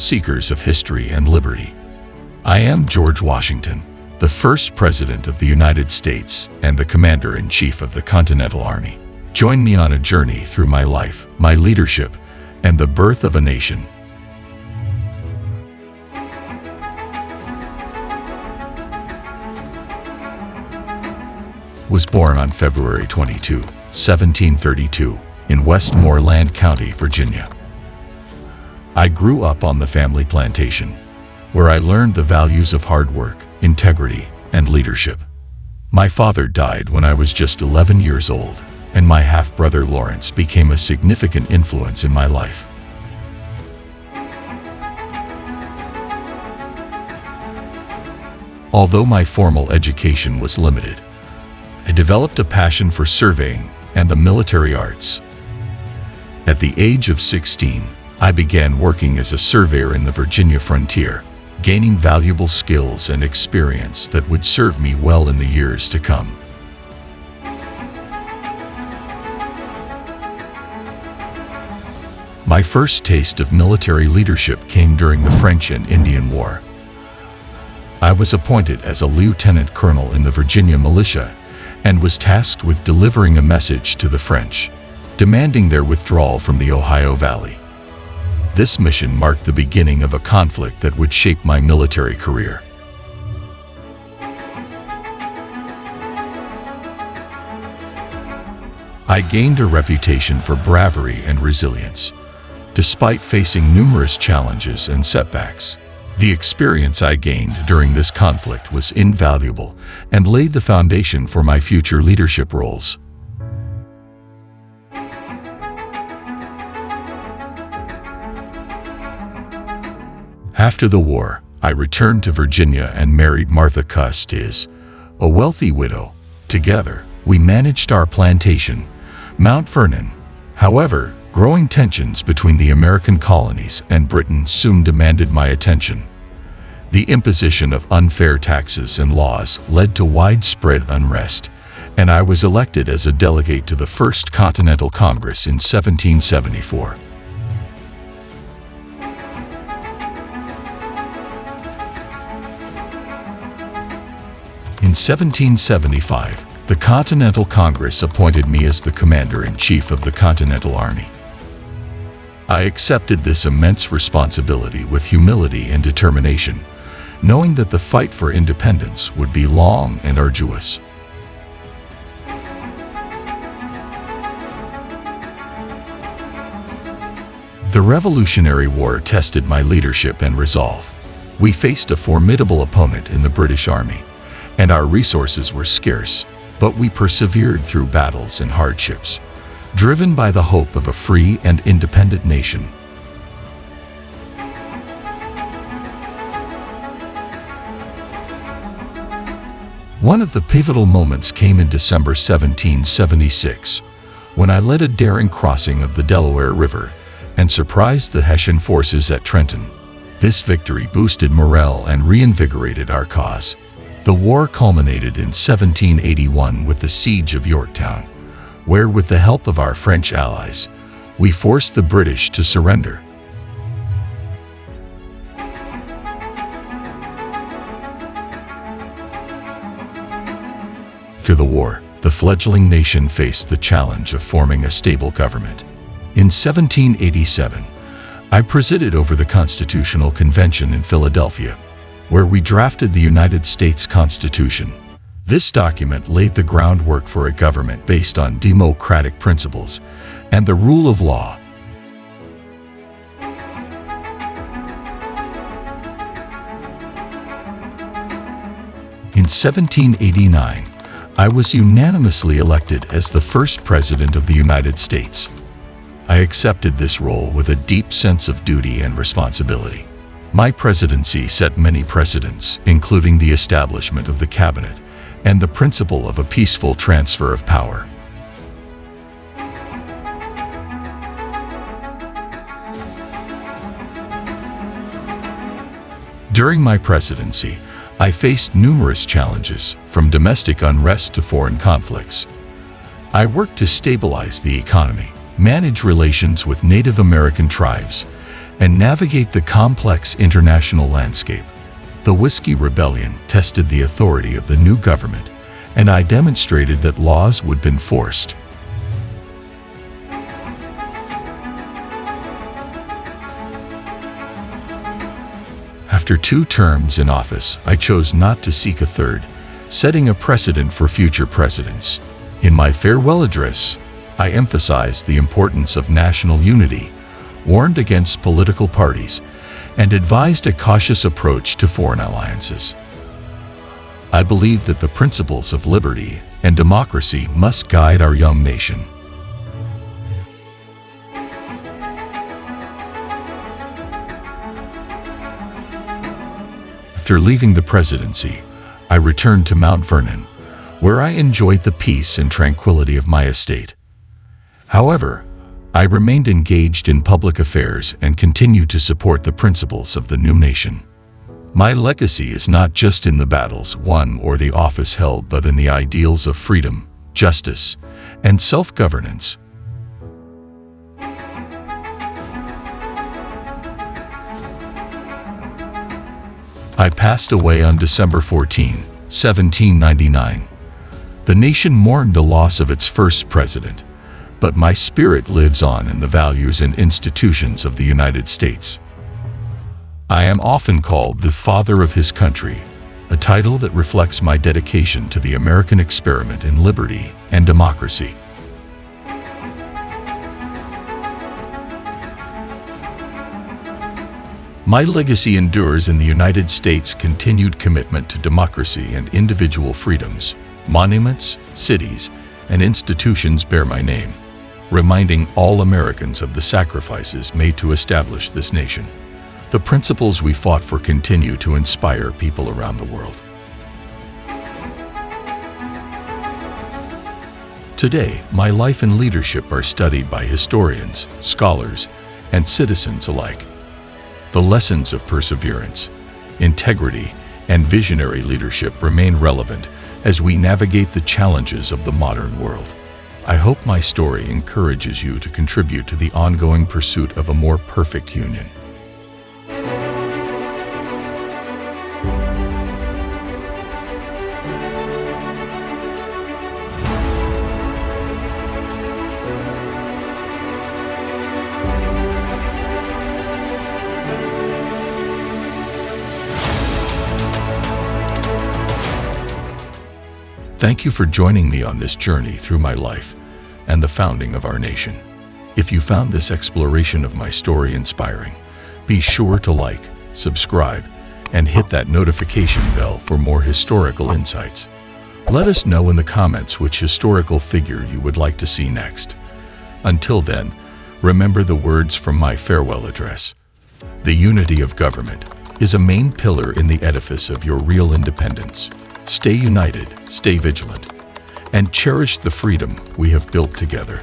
seekers of history and liberty. I am George Washington, the first President of the United States and the Commander-in-Chief of the Continental Army. Join me on a journey through my life, my leadership, and the birth of a nation. Was born on February 22, 1732, in Westmoreland County, Virginia. I grew up on the family plantation, where I learned the values of hard work, integrity, and leadership. My father died when I was just 11 years old, and my half-brother Lawrence became a significant influence in my life. Although my formal education was limited, I developed a passion for surveying and the military arts. At the age of 16, I began working as a surveyor in the Virginia frontier, gaining valuable skills and experience that would serve me well in the years to come. My first taste of military leadership came during the French and Indian War. I was appointed as a lieutenant colonel in the Virginia militia and was tasked with delivering a message to the French, demanding their withdrawal from the Ohio Valley. This mission marked the beginning of a conflict that would shape my military career. I gained a reputation for bravery and resilience, despite facing numerous challenges and setbacks. The experience I gained during this conflict was invaluable and laid the foundation for my future leadership roles. After the war, I returned to Virginia and married Martha Custis, a wealthy widow. Together, we managed our plantation, Mount Vernon. However, growing tensions between the American colonies and Britain soon demanded my attention. The imposition of unfair taxes and laws led to widespread unrest, and I was elected as a delegate to the First Continental Congress in 1774. In 1775, the Continental Congress appointed me as the Commander-in-Chief of the Continental Army. I accepted this immense responsibility with humility and determination, knowing that the fight for independence would be long and arduous. The Revolutionary War tested my leadership and resolve. We faced a formidable opponent in the British Army, and our resources were scarce, but we persevered through battles and hardships, driven by the hope of a free and independent nation. One of the pivotal moments came in December 1776, when I led a daring crossing of the Delaware River and surprised the Hessian forces at Trenton. This victory boosted morale and reinvigorated our cause. The war culminated in 1781 with the Siege of Yorktown, where, with the help of our French allies, we forced the British to surrender. After the war, the fledgling nation faced the challenge of forming a stable government. In 1787, I presided over the Constitutional Convention in Philadelphia, where we drafted the United States Constitution. This document laid the groundwork for a government based on democratic principles and the rule of law. In 1789, I was unanimously elected as the first President of the United States. I accepted this role with a deep sense of duty and responsibility. My presidency set many precedents, including the establishment of the cabinet and the principle of a peaceful transfer of power. During my presidency, I faced numerous challenges, from domestic unrest to foreign conflicts. I worked to stabilize the economy, manage relations with Native American tribes, and navigate the complex international landscape. The Whiskey Rebellion tested the authority of the new government, and I demonstrated that laws would be enforced. After 2 terms in office, I chose not to seek a third, setting a precedent for future presidents. In my farewell address, I emphasized the importance of national unity, warned against political parties, and advised a cautious approach to foreign alliances. I believe that the principles of liberty and democracy must guide our young nation. After leaving the presidency, I returned to Mount Vernon, where I enjoyed the peace and tranquility of my estate. However, I remained engaged in public affairs and continued to support the principles of the new nation. My legacy is not just in the battles won or the office held, but in the ideals of freedom, justice, and self-governance. I passed away on December 14, 1799. The nation mourned the loss of its first president, but my spirit lives on in the values and institutions of the United States. I am often called the father of his country, a title that reflects my dedication to the American experiment in liberty and democracy. My legacy endures in the United States' continued commitment to democracy and individual freedoms. Monuments, cities, and institutions bear my name, reminding all Americans of the sacrifices made to establish this nation. The principles we fought for continue to inspire people around the world. Today, my life and leadership are studied by historians, scholars, and citizens alike. The lessons of perseverance, integrity, and visionary leadership remain relevant as we navigate the challenges of the modern world. I hope my story encourages you to contribute to the ongoing pursuit of a more perfect union. Thank you for joining me on this journey through my life and the founding of our nation. If you found this exploration of my story inspiring, be sure to like, subscribe, and hit that notification bell for more historical insights. Let us know in the comments which historical figure you would like to see next. Until then, remember the words from my farewell address. The unity of government is a main pillar in the edifice of your real independence. Stay united, stay vigilant, and cherish the freedom we have built together.